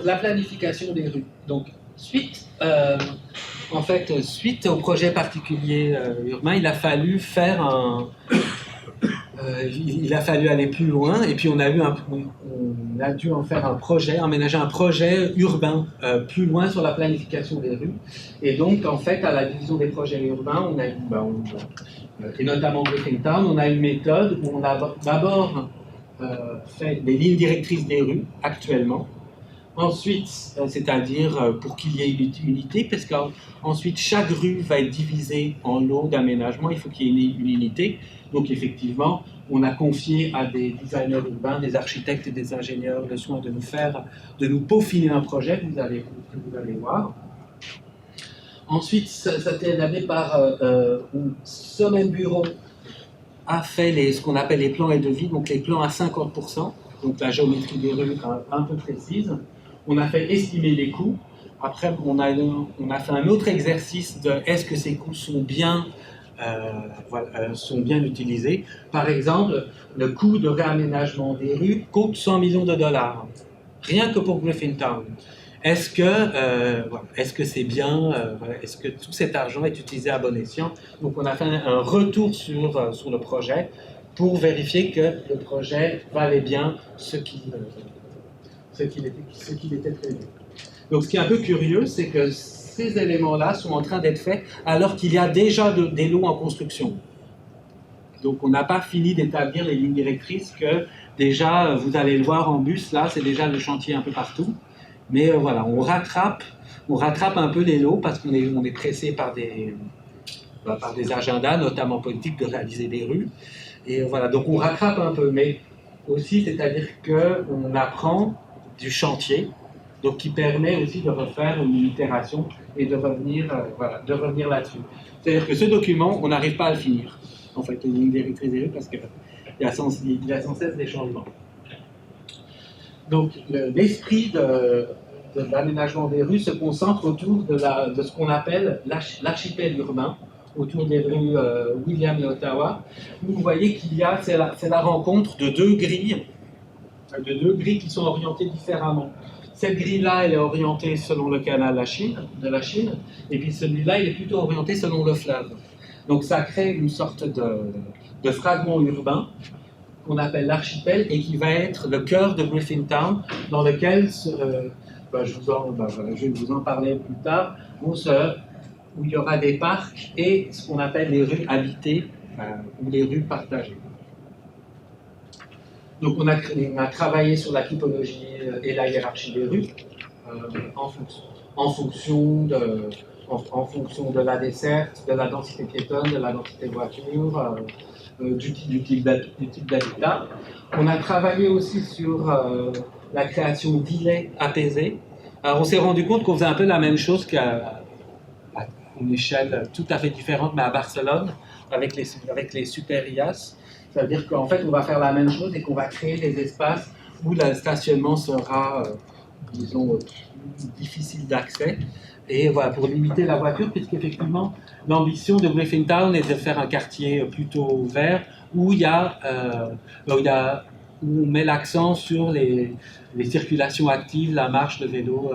La planification des rues. Donc, suite au projet particulier urbain, il a fallu il a fallu aller plus loin, et puis on a dû en faire un projet, emménager un projet urbain plus loin sur la planification des rues. Et donc, en fait, à la division des projets urbains, et notamment Griffintown, on a une méthode où on a d'abord fait des lignes directrices des rues actuellement. Ensuite, c'est-à-dire pour qu'il y ait une unité, parce qu'ensuite chaque rue va être divisée en lots d'aménagement, il faut qu'il y ait une unité. Donc effectivement, on a confié à des designers urbains, des architectes et des ingénieurs le soin de nous peaufiner un projet que vous allez voir. Ensuite, ça a été élaboré par ce même bureau a fait ce qu'on appelle les plans et devis, donc les plans à 50%, donc la géométrie des rues un peu précise. On a fait estimer les coûts. Après, on a fait un autre exercice de est-ce que ces coûts sont bien utilisés. Par exemple, le coût de réaménagement des rues coûte 100 millions de dollars, rien que pour Griffintown. Est-ce que c'est bien, est-ce que tout cet argent est utilisé à bon escient? Donc on a fait un retour sur le projet pour vérifier que le projet valait bien ce qu'il était prévu. Donc ce qui est un peu curieux, c'est que ces éléments-là sont en train d'être faits alors qu'il y a déjà des lots en construction. Donc on n'a pas fini d'établir les lignes directrices que déjà, vous allez le voir en bus, là c'est déjà le chantier un peu partout. Mais voilà, on rattrape un peu les lots parce qu'on est pressé par des agendas, notamment politiques, de réaliser des rues. Et voilà, donc on rattrape un peu, mais aussi, c'est-à-dire qu'on apprend du chantier, donc qui permet aussi de refaire une itération et de revenir là-dessus. C'est-à-dire que ce document, on n'arrive pas à le finir, en fait, une ligne directrice des rues, parce qu'il y a sans cesse des changements. Donc, l'esprit de l'aménagement des rues se concentre autour de ce qu'on appelle l'archipel urbain, autour des rues William et Ottawa, où vous voyez c'est la rencontre de deux grilles qui sont orientées différemment. Cette grille-là, elle est orientée selon le canal de la Chine, et puis celui-là, il est plutôt orienté selon le fleuve. Donc, ça crée une sorte de fragment urbain qu'on appelle l'archipel et qui va être le cœur de Griffintown, dans lequel, je vais vous en parler plus tard, où il y aura des parcs et ce qu'on appelle les rues habitées ou les rues partagées. Donc on a travaillé sur la typologie et la hiérarchie des rues en fonction de la desserte, de la densité piétonne, de la densité voiture, du type d'habitat. On a travaillé aussi sur la création d'îlets apaisés. Alors on s'est rendu compte qu'on faisait un peu la même chose qu'à une échelle tout à fait différente, mais à Barcelone, avec les super IAS. C'est-à-dire qu'en fait, on va faire la même chose et qu'on va créer des espaces où le stationnement sera, disons, difficile d'accès. Et voilà, pour limiter la voiture, puisqu'effectivement, l'ambition de Griffintown est de faire un quartier plutôt vert où où on met l'accent sur les circulations actives, la marche, le vélo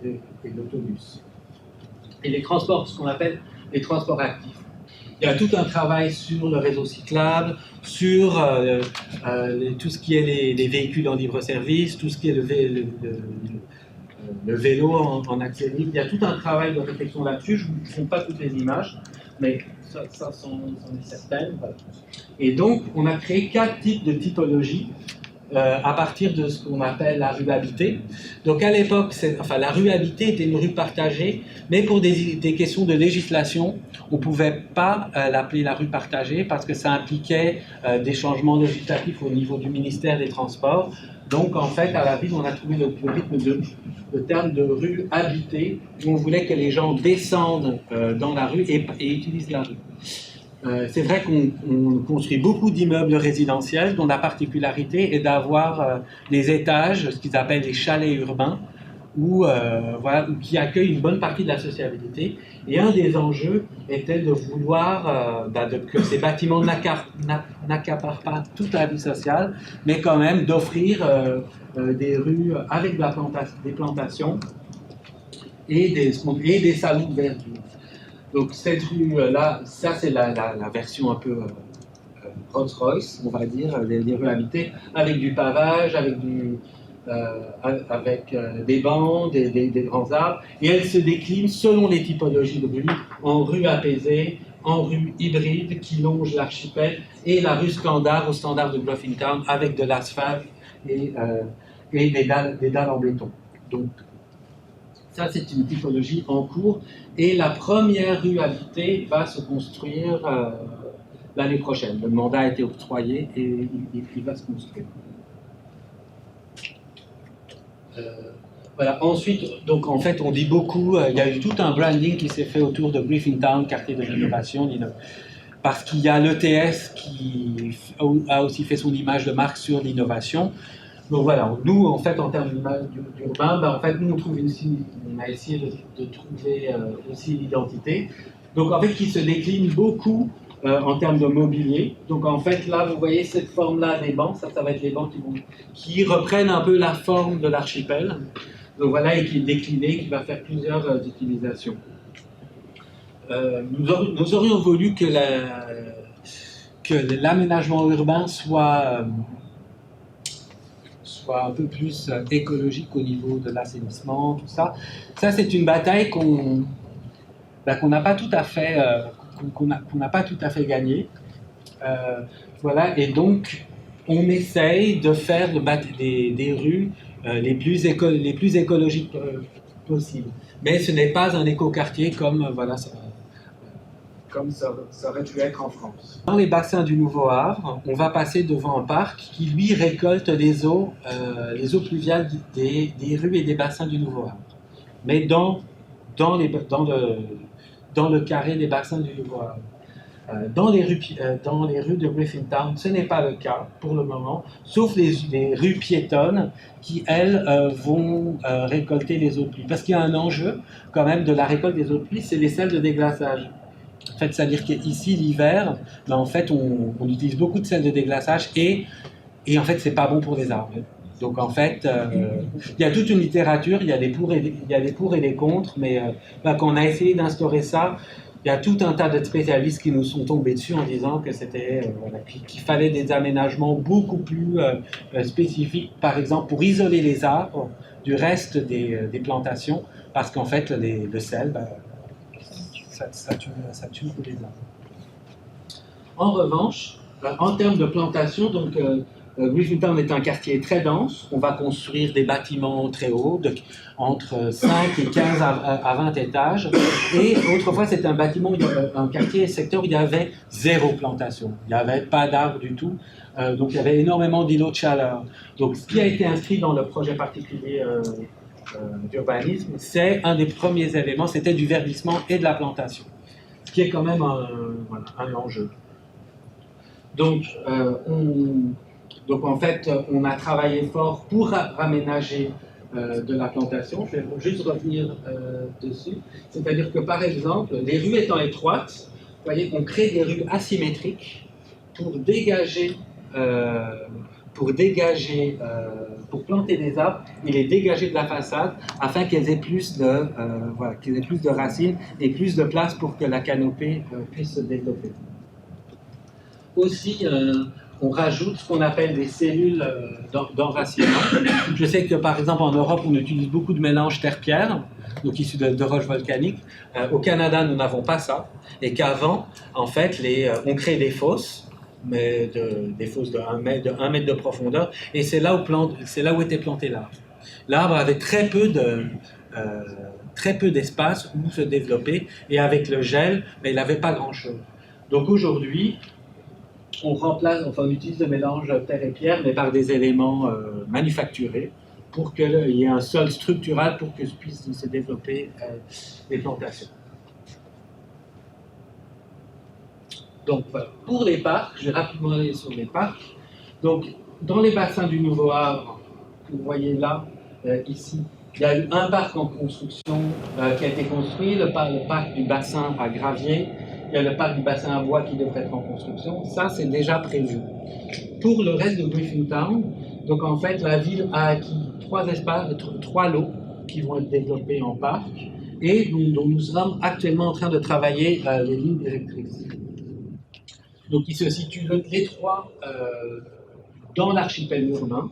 et l'autobus. Et les transports, ce qu'on appelle les transports actifs. Il y a tout un travail sur le réseau cyclable, sur tout ce qui est les véhicules en libre-service, tout ce qui est le vélo en accès libre. Il y a tout un travail de réflexion là-dessus. Je ne vous montre pas toutes les images, mais ça c'en est certaines. Voilà. Et donc, on a créé 4 types de typologies à partir de ce qu'on appelle la rue habitée. Donc à l'époque, la rue habitée était une rue partagée, mais pour des questions de législation, on ne pouvait pas l'appeler la rue partagée parce que ça impliquait des changements législatifs au niveau du ministère des Transports. Donc en fait, à la ville, on a trouvé le terme de rue habitée, où on voulait que les gens descendent dans la rue et utilisent la rue. C'est vrai qu'on construit beaucoup d'immeubles résidentiels dont la particularité est d'avoir des étages, ce qu'ils appellent les chalets urbains, qui accueillent une bonne partie de la sociabilité. Et un des enjeux était de vouloir que ces bâtiments n'accaparent pas toute la vie sociale, mais quand même d'offrir des rues avec des plantations et des salons de verdure. Donc cette rue-là, ça c'est la version un peu Rolls-Royce, on va dire, des rues habitées, avec du pavage, avec des bancs, des grands arbres, et elle se décline selon les typologies de rues, en rue apaisée, en rue hybride qui longe l'archipel, et la rue standard au standard de Gruffudd avec de l'asphalte et des dalles en béton. Donc ça c'est une typologie en cours, et la première rue habitée va se construire l'année prochaine. Le mandat a été octroyé et il va se construire. Voilà. Ensuite, donc en fait, on dit beaucoup, il y a eu tout un branding qui s'est fait autour de Griffintown, quartier de l'innovation, parce qu'il y a l'ETS qui a aussi fait son image de marque sur l'innovation. Donc voilà, nous, en fait, en termes d'image urbain, en fait, nous, on a essayé de trouver aussi l'identité. Donc en fait, qui se décline beaucoup en termes de mobilier. Donc en fait, là, vous voyez cette forme-là des bancs, ça va être les bancs qui reprennent un peu la forme de l'archipel. Donc voilà, et qui est décliné, qui va faire plusieurs utilisations. Nous aurions voulu que l'aménagement urbain soit un peu plus écologique au niveau de l'assainissement, tout ça. Ça, c'est une bataille qu'on n'a pas tout à fait gagnée. Voilà, et donc on essaye de faire des rues les plus écologiques possibles. Mais ce n'est pas un écoquartier comme ça aurait pu être en France. Dans les bassins du Nouveau Havre, on va passer devant un parc qui, lui, récolte les eaux pluviales des rues et des bassins du Nouveau Havre. Mais dans le carré des bassins du Nouveau Havre. Dans les rues de Griffintown, ce n'est pas le cas pour le moment, sauf les rues piétonnes qui, elles, vont récolter les eaux de pluie. Parce qu'il y a un enjeu, quand même, de la récolte des eaux de pluie, c'est les sels de déglaçage. En fait, c'est-à-dire qu'ici, l'hiver, en fait, on utilise beaucoup de sel de déglaçage et en fait, c'est pas bon pour les arbres. Donc, en fait, il y a toute une littérature, il y a des pour et des contre, mais quand on a essayé d'instaurer ça, il y a tout un tas de spécialistes qui nous sont tombés dessus en disant que qu'il fallait des aménagements beaucoup plus spécifiques, par exemple, pour isoler les arbres du reste des plantations, parce qu'en fait, le sel, ça tue les arbres. En revanche, en termes de plantation, donc Griffintown est un quartier très dense. On va construire des bâtiments très hauts, entre 5 et 15 à 20 étages. Et autrefois, c'était un quartier, secteur où il y avait zéro plantation. Il n'y avait pas d'arbres du tout. Donc il y avait énormément d'îlots de chaleur. Donc ce qui a été inscrit dans le projet particulier d'urbanisme, c'est un des premiers éléments, c'était du verdissement et de la plantation. Ce qui est quand même un enjeu. Donc en fait, on a travaillé fort pour raménager de la plantation. Je vais juste revenir dessus. C'est-à-dire que, par exemple, les rues étant étroites, vous voyez, on crée des rues asymétriques pour planter des arbres et les dégager de la façade afin qu'elles aient plus de racines et plus de place pour que la canopée puisse se développer. Aussi, on rajoute ce qu'on appelle des cellules d'enracinement. Je sais que, par exemple, en Europe, on utilise beaucoup de mélanges terre-pierre, donc issus de roches volcaniques. Au Canada, nous n'avons pas ça. Et qu'avant, en fait, on crée des fosses, mais des fosses de 1 mètre de profondeur, et c'est là où était planté l'arbre. L'arbre avait très peu d'espace où se développer, et avec le gel, mais il n'avait pas grand-chose. Donc aujourd'hui, on utilise le mélange terre et pierre, mais par des éléments manufacturés, pour qu'il y ait un sol structural pour que puissent se développer les plantations. Donc voilà. Pour les parcs, je vais rapidement aller sur les parcs. Donc dans les bassins du Nouveau Havre, vous voyez là, ici, il y a eu un parc en construction qui a été construit, le parc du bassin à Gravier. Il y a le parc du bassin à bois qui devrait être en construction. Ça, c'est déjà prévu. Pour le reste de Griffintown, Donc en fait, la ville a acquis 3 espaces, 3 lots qui vont être développés en parc et dont nous sommes actuellement en train de travailler les lignes directrices. Donc ils se situent les 3 dans l'archipel urbain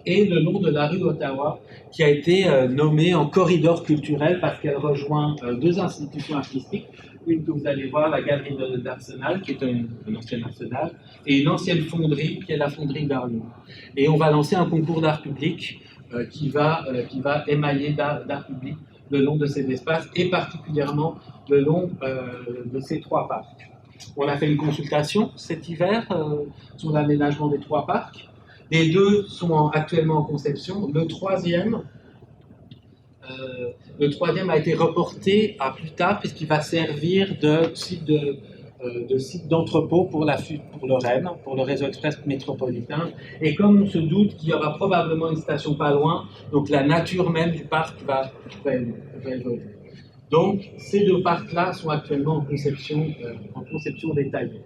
et le long de la rue Ottawa, qui a été nommée en corridor culturel parce qu'elle rejoint 2 institutions artistiques. Une que vous allez voir, la galerie d'Arsenal, qui est un ancien arsenal, et une ancienne fonderie, qui est la fonderie d'Arlon. Et on va lancer un concours d'art public qui va émailler d'art public le long de ces espaces, et particulièrement le long de ces 3 parcs. On a fait une consultation cet hiver sur l'aménagement des 3 parcs. Les 2 sont actuellement en conception. Le troisième a été reporté à plus tard puisqu'il va servir de site d'entrepôt pour le REM, pour le réseau express métropolitain. Et comme on se doute qu'il y aura probablement une station pas loin, donc la nature même du parc va évoluer. Donc ces 2 parcs-là sont actuellement en conception détaillée.